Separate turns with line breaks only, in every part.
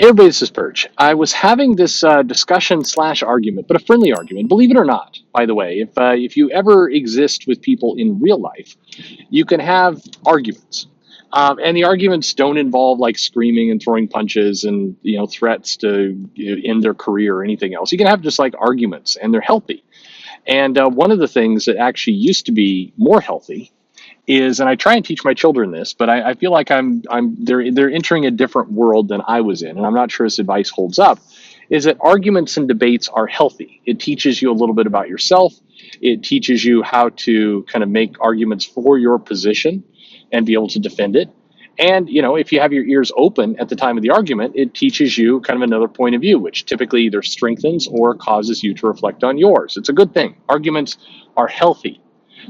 Hey everybody, this is Perch. I was having this discussion slash argument, but a friendly argument. Believe it or not, by the way, if you ever exist with people in real life, you can have arguments, and the arguments don't involve like screaming and throwing punches and threats to end their career or anything else. You can have just like arguments, and they're healthy. And one of the things that actually used to be more healthy is, and I try and teach my children this, but I feel like they're entering a different world than I was in, and I'm not sure this advice holds up. Is that arguments and debates are healthy? It teaches you a little bit about yourself. It teaches you how to kind of make arguments for your position and be able to defend it. And if you have your ears open at the time of the argument, it teaches you kind of another point of view, which typically either strengthens or causes you to reflect on yours. It's a good thing. Arguments are healthy.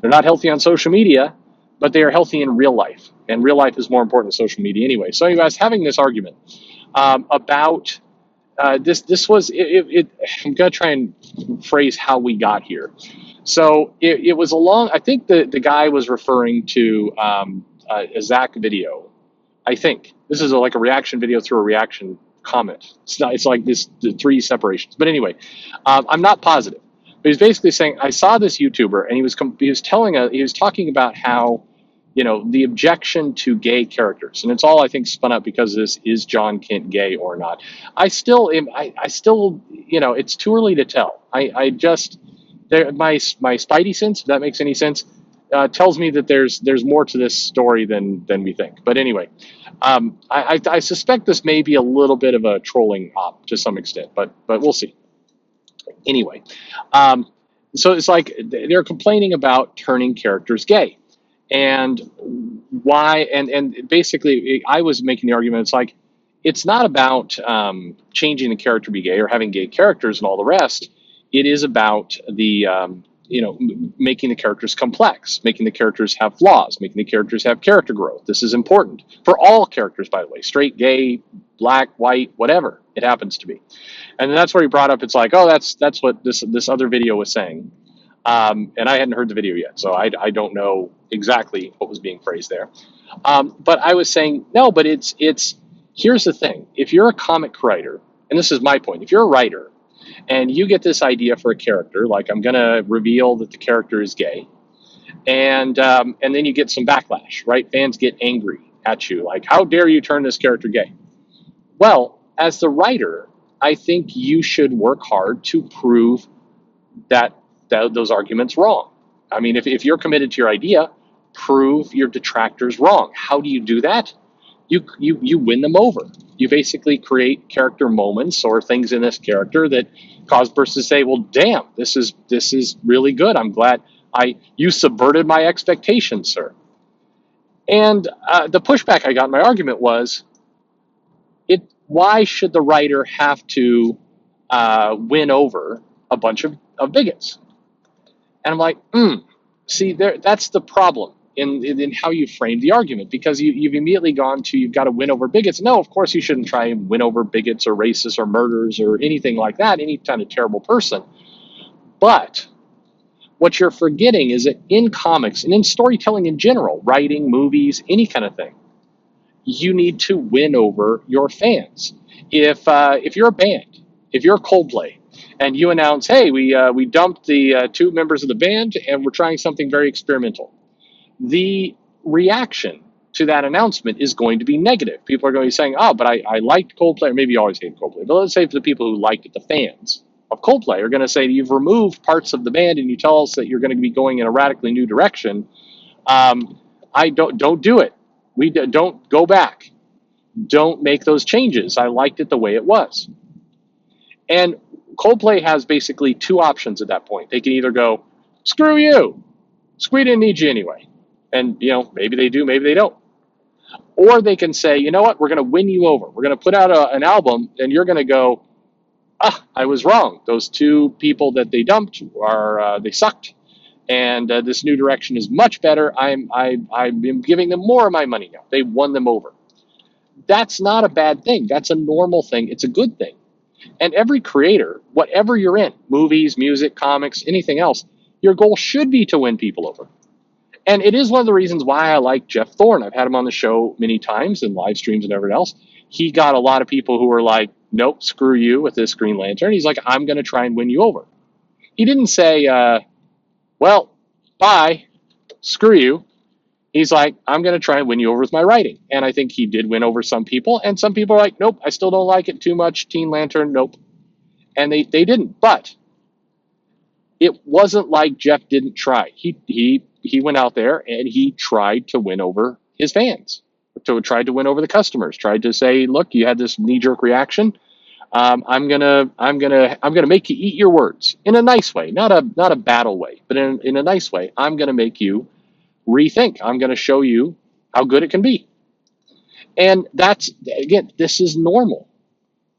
They're not healthy on social media, but they are healthy in real life. And real life is more important than social media anyway. So you guys having this argument about this was it. I'm going to try and phrase how we got here. So it was along. I think the guy was referring to a Zach video. I think this is like a reaction video through a reaction comment. It's like the three separations. But anyway, I'm not positive. But he's basically saying, I saw this YouTuber, and he was talking about how, the objection to gay characters, and it's all I think spun up because of this: is John Kent gay or not? I still am. I still, it's too early to tell. I just my spidey sense, if that makes any sense, tells me that there's more to this story than we think. But anyway, I suspect this may be a little bit of a trolling op to some extent, but we'll see. Anyway, so it's like they're complaining about turning characters gay, and why. And basically, I was making the argument. It's like it's not about changing the character to be gay or having gay characters and all the rest. It is about the making the characters complex, making the characters have flaws, making the characters have character growth. This is important for all characters, by the way, straight, gay, black, white, whatever it happens to be. And that's where he brought up, it's like, oh, that's what this other video was saying. And I hadn't heard the video yet, so I don't know exactly what was being phrased there. But I was saying, no, but it's here's the thing. If you're a comic writer, and this is my point, if you're a writer and you get this idea for a character, like I'm going to reveal that the character is gay, and then you get some backlash, right? Fans get angry at you, like, how dare you turn this character gay? Well, as the writer, I think you should work hard to prove that those arguments wrong. I mean, if you're committed to your idea, prove your detractors wrong. How do you do that? You win them over. You basically create character moments or things in this character that cause person to say, well, damn, this is really good. I'm glad you subverted my expectations, sir. And the pushback I got in my argument was, why should the writer have to win over a bunch of bigots? And I'm like, see, that's the problem in how you frame the argument, because you've immediately gone to, you've got to win over bigots. No, of course you shouldn't try and win over bigots or racists or murderers or anything like that, any kind of terrible person. But what you're forgetting is that in comics and in storytelling in general, writing, movies, any kind of thing, you need to win over your fans. If you're a band, if you're Coldplay, and you announce, hey, we dumped the two members of the band and we're trying something very experimental, the reaction to that announcement is going to be negative. People are going to be saying, oh, but I liked Coldplay, or maybe you always hate Coldplay, but let's say for the people who liked it, the fans of Coldplay are going to say, you've removed parts of the band and you tell us that you're going to be going in a radically new direction. I don't do it. Don't go back. Don't make those changes. I liked it the way it was. And Coldplay has basically two options at that point. They can either go, screw you, we didn't need you anyway. And, maybe they do, maybe they don't. Or they can say, you know what, we're going to win you over. We're going to put out an album, and you're going to go, I was wrong. Those two people that they dumped they sucked. And this new direction is much better. I'm giving them more of my money now. They won them over. That's not a bad thing. That's a normal thing. It's a good thing. And every creator, whatever you're in, movies, music, comics, anything else, your goal should be to win people over. And it is one of the reasons why I like Jeff Thorne. I've had him on the show many times in live streams and everything else. he got a lot of people who were like, nope, screw you with this Green Lantern. He's like, I'm going to try and win you over. He didn't say, well, bye, screw you. He's like, I'm going to try and win you over with my writing. And I think he did win over some people. And some people are like, nope, I still don't like it too much. Teen Lantern, nope. And they didn't. But it wasn't like Jeff didn't try. He went out there and he tried to win over his fans. So tried to win over the customers. Tried to say, look, you had this knee-jerk reaction. I'm gonna make you eat your words in a nice way, not a battle way, but in a nice way. I'm gonna make you rethink. I'm gonna show you how good it can be. And that's, again, this is normal.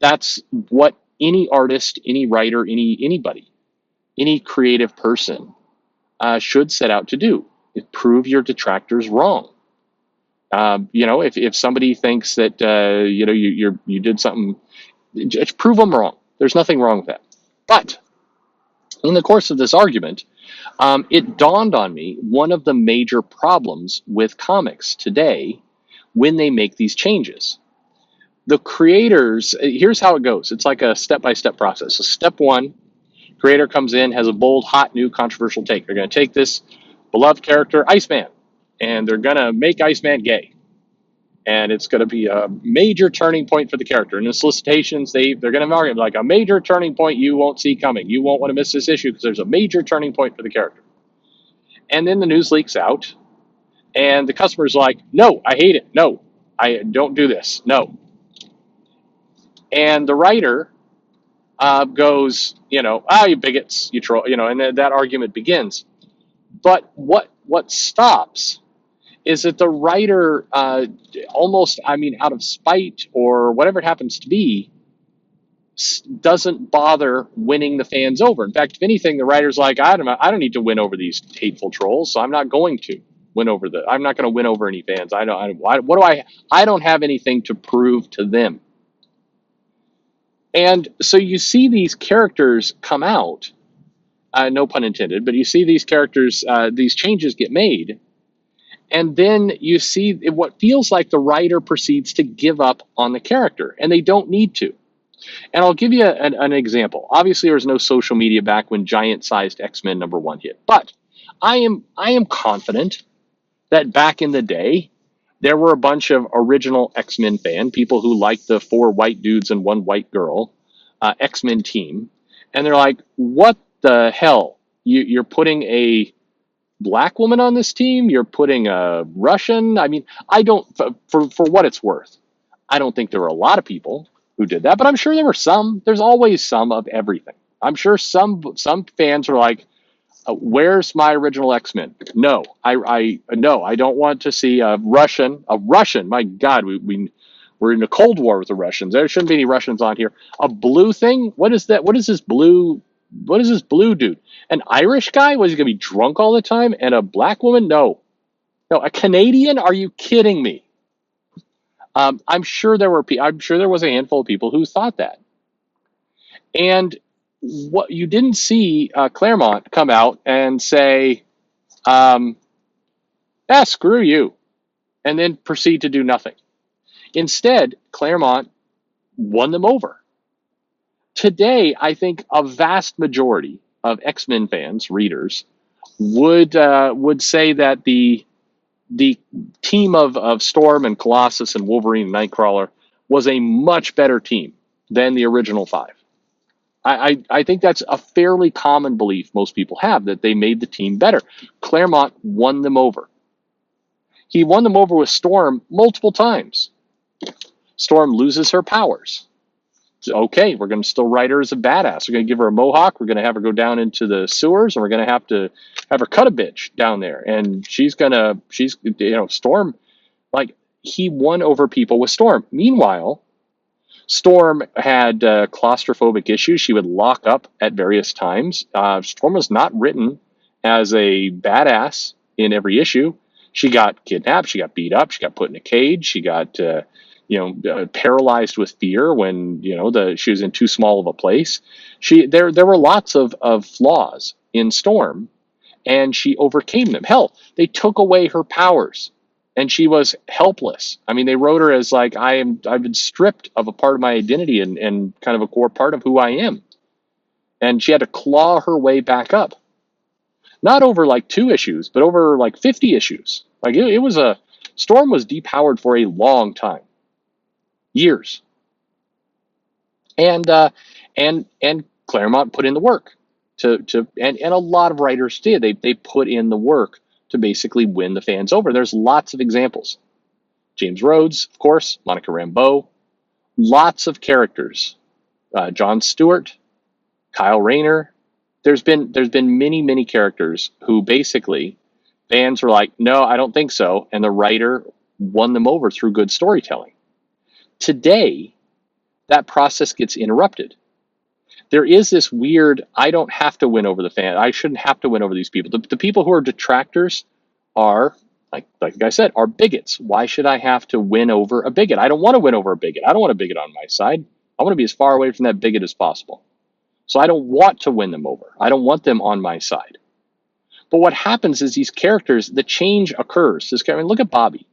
That's what any artist, any writer, anybody, any creative person should set out to do. Is prove your detractors wrong. If somebody thinks that you did something, just prove them wrong. There's nothing wrong with that. But in the course of this argument, it dawned on me one of the major problems with comics today when they make these changes. The creators, here's how it goes. It's like a step-by-step process. So step one, creator comes in, has a bold, hot, new, controversial take. They're going to take this beloved character, Iceman, and they're going to make Iceman gay. And it's going to be a major turning point for the character. And in solicitations, they're going to market like a major turning point you won't see coming. You won't want to miss this issue because there's a major turning point for the character. And then the news leaks out, and the customer's like, no, I hate it. No, I don't do this. No. And the writer goes, you bigots, you troll, and that argument begins. But what stops is that the writer almost, out of spite or whatever it happens to be, doesn't bother winning the fans over. In fact, if anything, the writer's like, I don't need to win over these hateful trolls, so I'm not going to I'm not going to win over any fans. I don't have anything to prove to them. And so you see these characters come out, no pun intended, but you see these characters, these changes get made, and then you see what feels like the writer proceeds to give up on the character, and they don't need to. And I'll give you an example. Obviously, there was no social media back when giant-sized X-Men #1 hit, but I am confident that back in the day, there were a bunch of original X-Men people who liked the 4 white dudes and 1 white girl X-Men team, and they're like, what the hell? You're putting a black woman on this team? You're putting a Russian? I don't, for what it's worth, I don't think there were a lot of people who did that, but I'm sure there were some. There's always some of everything. I'm sure some fans were like, where's my original X-Men? No, I don't want to see a Russian. My God, we're in a Cold War with the Russians. There shouldn't be any Russians on here. A blue thing? What is that? What is this blue dude? An Irish guy? Was he gonna be drunk all the time? And a black woman? No, a Canadian? Are you kidding me? I'm sure there was a handful of people who thought that. And what you didn't see Claremont come out and say, screw you, and then proceed to do nothing. Instead, Claremont won them over. Today, I think a vast majority of X-Men fans, readers, would say that the team of Storm and Colossus and Wolverine and Nightcrawler was a much better team than the original 5. I think that's a fairly common belief most people have, that they made the team better. Claremont won them over. He won them over with Storm multiple times. Storm loses her powers. Okay, we're going to still write her as a badass. We're going to give her a mohawk. We're going to have her go down into the sewers, and we're going to have her cut a bitch down there. And Storm, like, he won over people with Storm. Meanwhile, Storm had claustrophobic issues. She would lock up at various times. Storm was not written as a badass in every issue. She got kidnapped. She got beat up. She got put in a cage. She got paralyzed with fear when she was in too small of a place. There were lots of flaws in Storm, and she overcame them. Hell, they took away her powers and she was helpless. I mean, they wrote her as like, I've been stripped of a part of my identity and kind of a core part of who I am. And she had to claw her way back up, not over like 2 issues, but over like 50 issues. Like it was Storm was depowered for a long time, years. And Claremont put in the work and a lot of writers did. They put in the work to basically win the fans over. There's lots of examples. James Rhodes, of course, Monica Rambeau, lots of characters. Jon Stewart, Kyle Rayner. There's been many characters who basically fans were like, no, I don't think so, and the writer won them over through good storytelling. Today, that process gets interrupted. There is this weird, I don't have to win over the fan. I shouldn't have to win over these people. The people who are detractors are, like I said, are bigots. Why should I have to win over a bigot? I don't want to win over a bigot. I don't want a bigot on my side. I want to be as far away from that bigot as possible. So I don't want to win them over. I don't want them on my side. But what happens is these characters, the change occurs. Look at Bobby.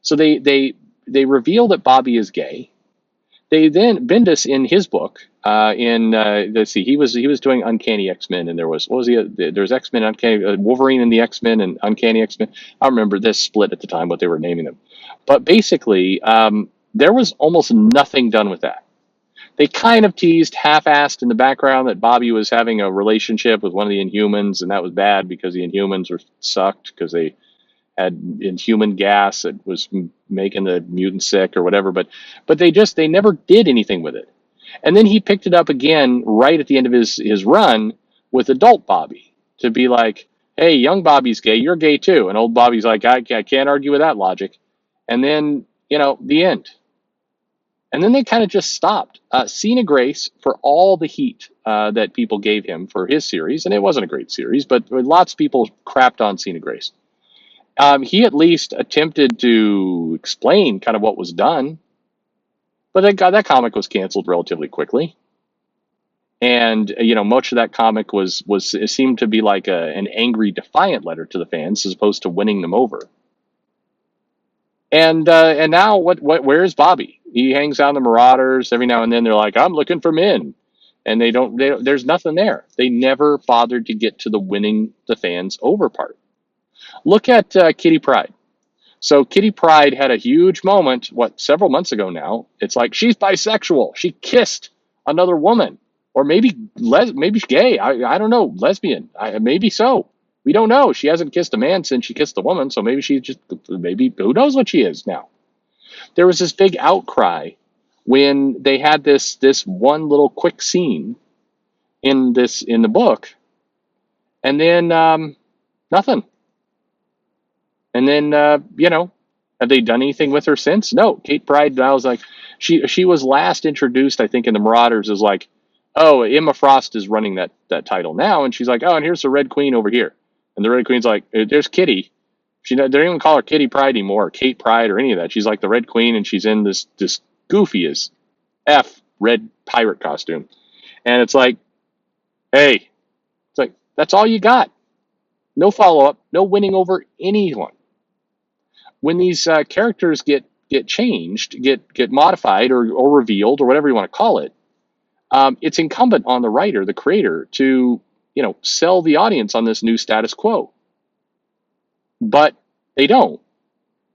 So they reveal that Bobby is gay. They then, Bendis in his book, let's see, he was doing Uncanny X-Men, and there was X-Men, Uncanny Wolverine and the X-Men and Uncanny X-Men. I remember this split at the time what they were naming them, but basically there was almost nothing done with that. They kind of teased half-assed in the background that Bobby was having a relationship with one of the Inhumans, and that was bad because the Inhumans sucked because they had inhuman gas that was making the mutant sick or whatever, but they never did anything with it. And then he picked it up again right at the end of his run with adult Bobby to be like, hey, young Bobby's gay, you're gay too. And old Bobby's like, I can't argue with that logic. And then, the end. And then they kind of just stopped. Cena Grace, for all the heat that people gave him for his series, and it wasn't a great series, but lots of people crapped on Cena Grace. He at least attempted to explain kind of what was done, but that comic was canceled relatively quickly. And much of that comic it seemed to be like an angry, defiant letter to the fans as opposed to winning them over. And now where's Bobby? He hangs out in the Marauders every now and then. They're like, I'm looking for men, and they don't. There's nothing there. They never bothered to get to the winning the fans over part. Look at Kitty Pryde. So Kitty Pryde had a huge moment, several months ago now. It's like, she's bisexual. She kissed another woman. Or maybe she's gay. I don't know. Lesbian. Maybe so. We don't know. She hasn't kissed a man since she kissed the woman. So maybe who knows what she is now. There was this big outcry when they had this one little quick scene in the book. And then nothing. And then, have they done anything with her since? No. Kate Pryde, I was like, she was last introduced, I think, in the Marauders as like, oh, Emma Frost is running that title now. And she's like, oh, and here's the Red Queen over here. And the Red Queen's like, there's Kitty. They don't even call her Kitty Pryde anymore, or Kate Pryde, or any of that. She's like the Red Queen, and she's in this goofy as F red pirate costume. And it's like, hey, it's like, that's all you got. No follow-up, no winning over anyone. When these characters get changed, get modified or revealed or whatever you want to call it, it's incumbent on the writer, the creator, to sell the audience on this new status quo. But they don't.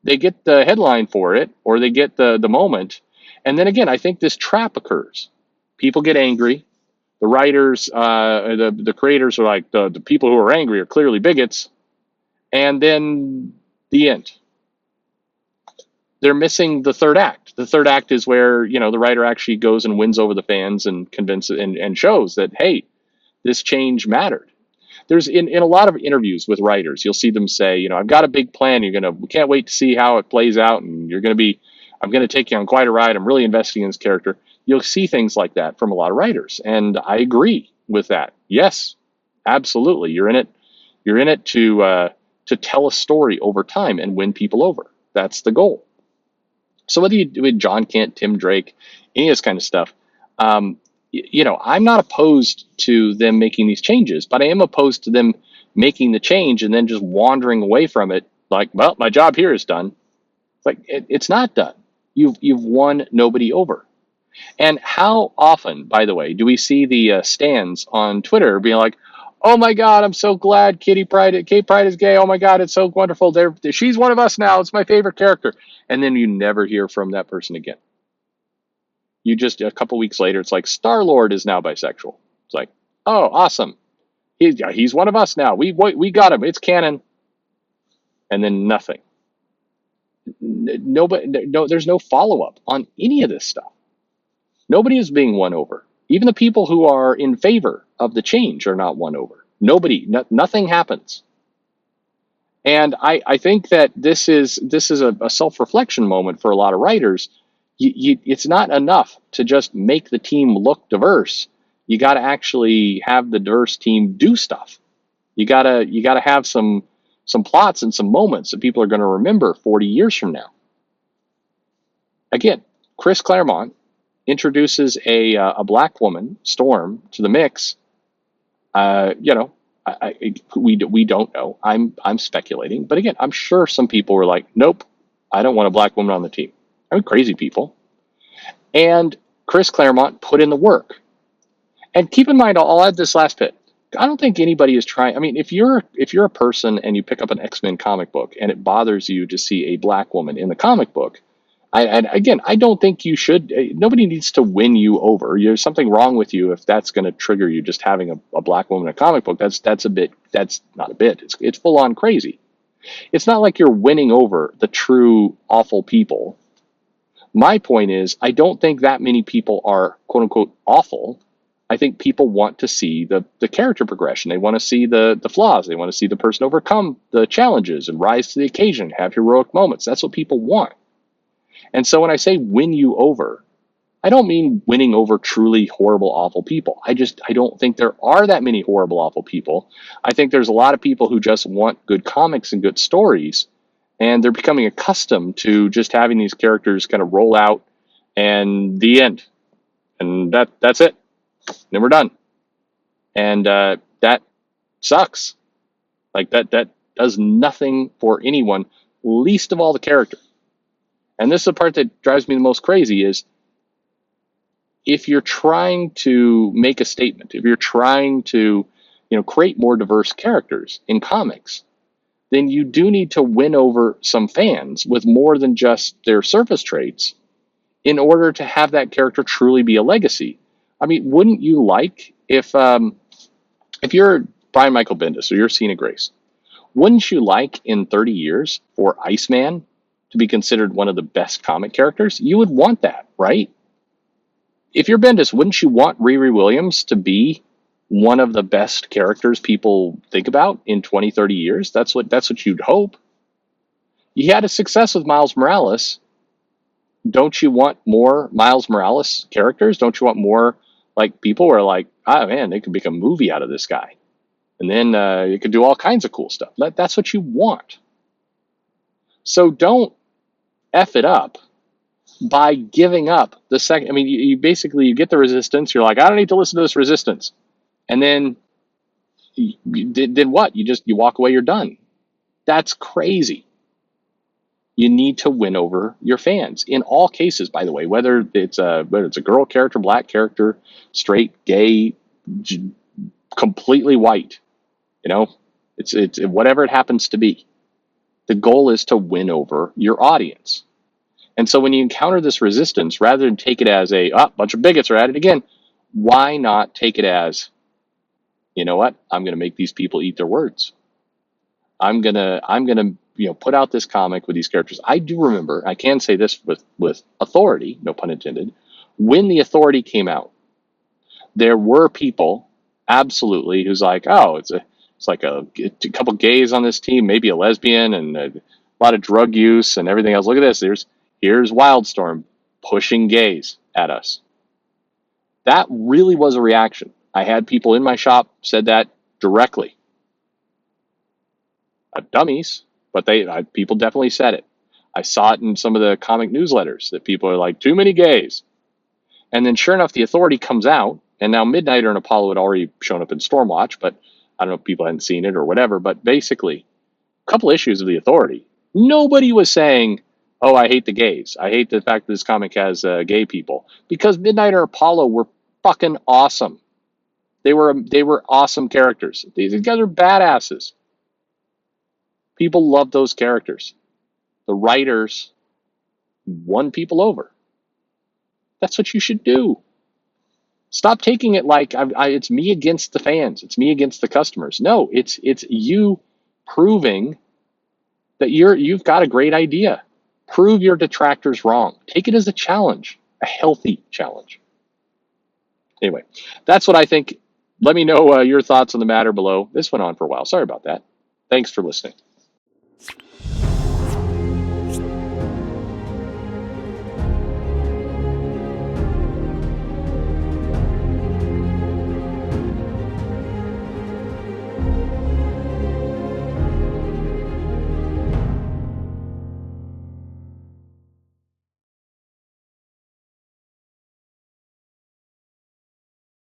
They get the headline for it, or they get the moment, and then again, I think this trap occurs. People get angry. The writers, the creators are like, the people who are angry are clearly bigots, and then the end. They're missing the third act. The third act is where the writer actually goes and wins over the fans and convinces and shows that, hey, this change mattered. There's in a lot of interviews with writers, you'll see them say, I've got a big plan. We can't wait to see how it plays out, and I'm going to take you on quite a ride. I'm really investing in this character. You'll see things like that from a lot of writers, and I agree with that. Yes, absolutely. You're in it to tell a story over time and win people over. That's the goal. So whether you do with John Kent, Tim Drake, any of this kind of stuff, I'm not opposed to them making these changes, but I am opposed to them making the change and then just wandering away from it Like, well, my job here is done. It's like it's not done. You've won nobody over. And how often, by the way, do we see the stands on Twitter being like, "Oh my God, I'm so glad Kate Pride is gay. Oh my God, it's so wonderful. She's one of us now. It's my favorite character." And then you never hear from that person again. You just a couple weeks later, it's like Star-Lord is now bisexual. It's like, oh, awesome. He's one of us now. We got him. It's canon. And then nothing. Nobody. No, there's no follow up on any of this stuff. Nobody is being won over. Even the people who are in favor of the change are not won over. Nothing happens. And I think that this is a self-reflection moment for a lot of writers. It's not enough to just make the team look diverse. You got to actually have the diverse team do stuff. You gotta have some plots and some moments that people are going to remember 40 years from now. Again, Chris Claremont introduces a black woman, Storm, to the mix. We don't know. I'm speculating, but again, I'm sure some people were like, "Nope, I don't want a black woman on the team." I mean, crazy people. And Chris Claremont put in the work. And keep in mind, I'll add this last bit. I don't think anybody is trying. I mean, if you're a person and you pick up an X-Men comic book and it bothers you to see a black woman in the comic book, I don't think you should. Nobody needs to win you over. There's something wrong with you if that's going to trigger you. Just having a black woman in a comic book, that's not a bit. It's full on crazy. It's not like you're winning over the true awful people. My point is, I don't think that many people are quote unquote awful. I think people want to see the character progression. They want to see the flaws. They want to see the person overcome the challenges and rise to the occasion, have heroic moments. That's what people want. And so when I say win you over, I don't mean winning over truly horrible, awful people. I don't think there are that many horrible, awful people. I think there's a lot of people who just want good comics and good stories, and they're becoming accustomed to just having these characters kind of roll out and the end. And that's it. Then we're done. And that sucks. Like that does nothing for anyone, least of all the character. And this is the part that drives me the most crazy is if you're trying to make a statement, if you're trying to, create more diverse characters in comics, then you do need to win over some fans with more than just their surface traits in order to have that character truly be a legacy. I mean, wouldn't you like if you're Brian Michael Bendis or you're Cena Grace, wouldn't you like in 30 years for Iceman to be considered one of the best comic characters? You would want that, right? If you're Bendis, wouldn't you want Riri Williams to be one of the best characters people think about in 20, 30 years? That's what you'd hope. You had a success with Miles Morales. Don't you want more Miles Morales characters? Don't you want more, like, people who are like, oh man, they could make a movie out of this guy. And then you could do all kinds of cool stuff. That's what you want. So don't F it up by giving up the second. I mean, you basically, you get the resistance. You're like, I don't need to listen to this resistance. And then then what? You walk away, you're done. That's crazy. You need to win over your fans in all cases, by the way, whether it's a girl character, black character, straight, gay, completely white. It's whatever it happens to be. The goal is to win over your audience. And so when you encounter this resistance, rather than take it as a bunch of bigots are at it again, why not take it as, you know what? I'm going to make these people eat their words. I'm gonna put out this comic with these characters. I do remember, I can say this with authority, no pun intended, when the Authority came out, there were people absolutely who's like, oh, it's like a couple gays on this team, maybe a lesbian, and a lot of drug use and everything else. Look at this. Here's Wildstorm pushing gays at us. That really was a reaction. I had people in my shop said that directly. Dummies, but people definitely said it. I saw it in some of the comic newsletters that people are like, too many gays. And then sure enough, the Authority comes out, and now Midnighter and Apollo had already shown up in Stormwatch, but I don't know if people hadn't seen it or whatever, but basically couple issues of The Authority, nobody was saying, "Oh, I hate the gays. I hate the fact that this comic has gay people," because Midnight or Apollo were fucking awesome. They were awesome characters. These guys are badasses. People love those characters. The writers won people over. That's what you should do. Stop taking it like it's me against the fans. It's me against the customers. No, it's you proving that you've got a great idea. Prove your detractors wrong. Take it as a challenge, a healthy challenge. Anyway, that's what I think. Let me know your thoughts on the matter below. This went on for a while. Sorry about that. Thanks for listening.